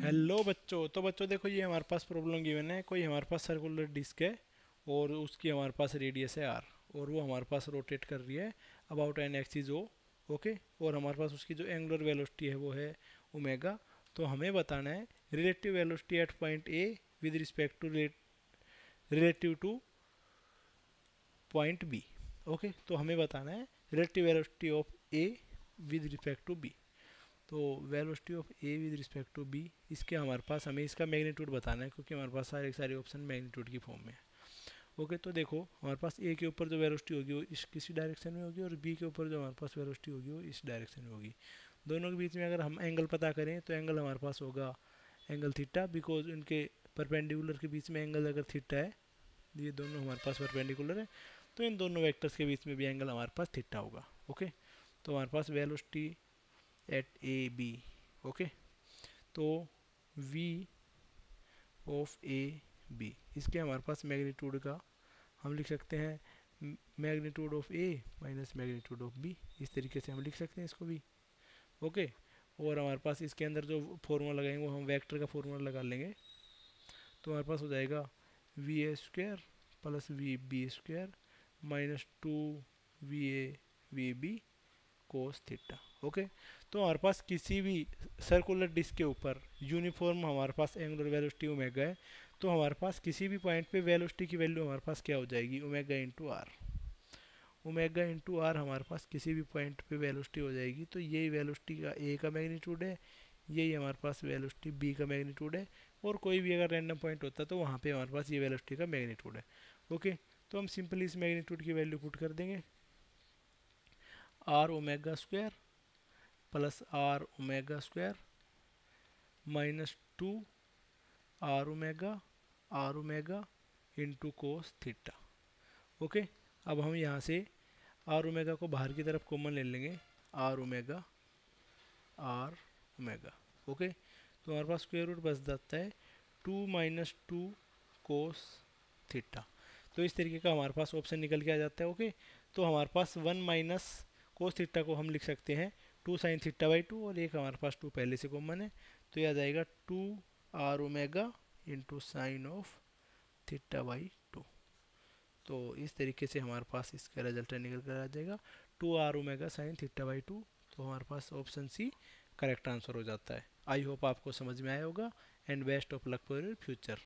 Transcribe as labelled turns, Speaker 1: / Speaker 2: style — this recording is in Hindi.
Speaker 1: हेलो बच्चों। तो बच्चों देखो, ये हमारे पास प्रॉब्लम गिवन है। कोई हमारे पास सर्कुलर डिस्क है और उसकी हमारे पास रेडियस है आर, और वो हमारे पास रोटेट कर रही है about an axis O. Okay. और हमारे पास उसकी जो एंगुलर वेलोसिटी है वो है ओमेगा। तो हमें बताना है relative velocity at point A with respect to relative to point B. Okay. तो हमें बताना है relative velocity of A with respect to B. तो velocity of A with respect to B, इसके हमारे पास हमें इसका मैग्नीट्यूड बताना है, क्योंकि हमारे पास सारे ऑप्शन मैग्नीट्यूड की फॉर्म में है। ओके। तो देखो, हमारे पास ए के ऊपर जो वेलोसिटी होगी वो इस किसी डायरेक्शन में होगी, और बी के ऊपर जो हमारे पास वेलोसिटी होगी वो इस डायरेक्शन में होगी। दोनों के बीच में अगर हम एंगल पता करें तो एंगल हमारे पास होगा एंगल थीटा, बिकॉज उनके परपेंडिकुलर के बीच में एंगल अगर थीटा है, ये दोनों हमारे पास परपेंडिकुलर है, तो इन दोनों वेक्टर्स के बीच में भी एंगल हमारे पास थीटा होगा। ओके। तो हमारे पास velocity at A B. Okay. तो v ऑफ ए बी, इसके हमारे पास मैग्नीट्यूड का हम लिख सकते हैं magnitude of A minus magnitude of B. इस तरीके से हम लिख सकते हैं इसको भी। ओके। और हमारे पास इसके अंदर जो फॉर्मूला लगाएंगे वो हम वेक्टर का फॉर्मूला लगा लेंगे। तो हमारे पास हो जाएगा V A square plus V B square minus 2 V A B cos theta. Okay. तो हमारे पास किसी भी सर्कुलर डिस्क के ऊपर यूनिफॉर्म हमारे पास एंगुलर वेलोसिटी ओमेगा है, तो हमारे पास किसी भी पॉइंट पे वेलोसिटी की वैल्यू हमारे पास क्या हो जाएगी, omega into R. Omega into R हमारे पास किसी भी पॉइंट पे वेलोसिटी हो जाएगी। तो यही वेलोसिटी का ए का मैग्नीट्यूड है, यही हमारे पास वेलोसिटी बी का मैग्नीट्यूड है, और कोई भी अगर रैंडम पॉइंट होता है तो वहाँ पे हमारे पास ये वेलोसिटी का मैग्नीट्यूड है। ओके। तो हम सिंपली इस मैग्नीट्यूड की वैल्यू पुट कर देंगे, R omega square plus R omega square minus 2 R omega into cos theta. Okay. अब हम यहाँ से आर ओमेगा को बाहर की तरफ कॉमन ले लेंगे, आर ओमेगा ओके। तो हमारे पास स्क्वायर रूट बच जाता है 2 - 2 कोस थीटा। तो इस तरीके का हमारे पास ऑप्शन निकल के आ जाता है। ओके। तो हमारे पास 1 माइनस कोस थीटा को हम लिख सकते हैं 2 sin θ/2, और एक हमारे पास 2 पहले से कॉमन है, तो ये आ जाएगा 2 r इंटू साइन ऑफ θ/2। तो इस तरीके से हमारे पास इसका रिजल्ट निकल कर आ जाएगा 2 r sin θ/2। तो हमारे पास ऑप्शन सी करेक्ट आंसर हो जाता है। आई होप आपको समझ में आया होगा, and best of luck for your future.